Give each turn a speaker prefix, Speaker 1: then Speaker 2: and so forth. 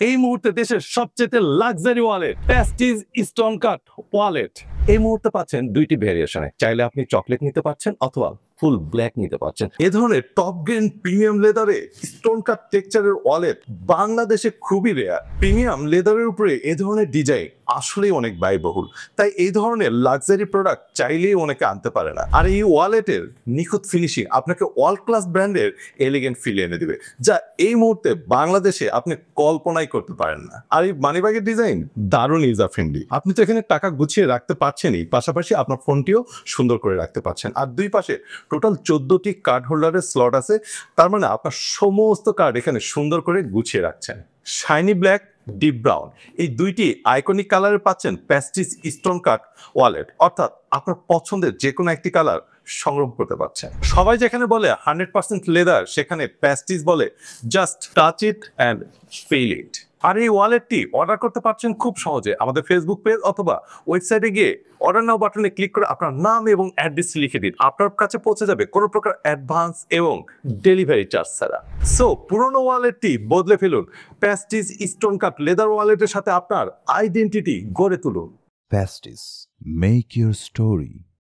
Speaker 1: এই মুহূর্তে দেশের সবচেয়ে লাক্সারি ওয়ালেট প্রেস্টিজ স্টোন কাট ওয়ালেট এই মুহূর্তে পাচ্ছেন দুইটি ভেরিয়েশনে। চাইলে আপনি চকলেট নিতে পারছেন অথবা ফুল ব্ল্যাক নিতে পারছেন। এ ধরনের টপ গ্রেড প্রিমিয়াম লেদারে স্টোন কাট টেক্সচারের ওয়ালেট বাংলাদেশে খুবই রেয়ার। প্রিমিয়াম লেদারের উপরে এ ধরনের ডিজাইন আসলেই অনেক ব্যয়বহুল, তাই এই ধরনের লাক্সারি প্রোডাক্ট চাইলেই অনেকে আনতে পারে না। আর এই ওয়ালেটের নিখুঁত ফিনিশিং আপনাকে ওয়ার্ল্ড ক্লাস ব্র্যান্ডের এলিগেন্ট ফিল এনে দিবে, যা এই মুহূর্তে বাংলাদেশে আপনি কল্পনাই করতে পারেন না। আর এই মানিব্যাগের ডিজাইন দারুণ ইউজার ফ্রেন্ডলি। আপনি তো এখানে টাকা গুছিয়ে রাখতে পারছেনই, পাশাপাশি আপনার ফোনটিও সুন্দর করে রাখতে পারছেন। আর দুই পাশে টোটাল 14টি কার্ড হোল্ডারের স্লট আছে, তার মানে আপনার সমস্ত কার্ড এখানে সুন্দর করে গুছিয়ে রাখছেন। শাইনি ব্ল্যাক, ডিপ ব্রাউন এই দুইটি আইকনিক কালারে পাচ্ছেন প্রেস্টিজ স্টোন কাট ওয়ালেট, অর্থাৎ আপনার পছন্দের যে কোনো একটি কালার সংগ্রহ করতে পারছেন। সবাই যেখানে বলে 100% লেদার, সেখানে প্রেস্টিজ বলে just touch it and feel it. আর এই ওয়ালেটটি অর্ডার করতে পারছেন খুব সহজে আমাদের ফেসবুক পেজ অথবা ওয়েবসাইটে গিয়ে অর্ডার নাও বাটনে ক্লিক করে আপনার নাম এবং অ্যাড্রেস লিখে দিন। আপনার কাছে পৌঁছে যাবে কোনো প্রকার অ্যাডভান্স এবং ডেলিভারি চার্জ ছাড়া। সো পুরনো ওয়ালেটটি বদলে ফেলুন প্রেস্টিজ স্টোন কাট লেদার ওয়ালেটের সাথে আপনার আইডেন্টিটি গড়ে তুলুন।
Speaker 2: Pestis. Make your story.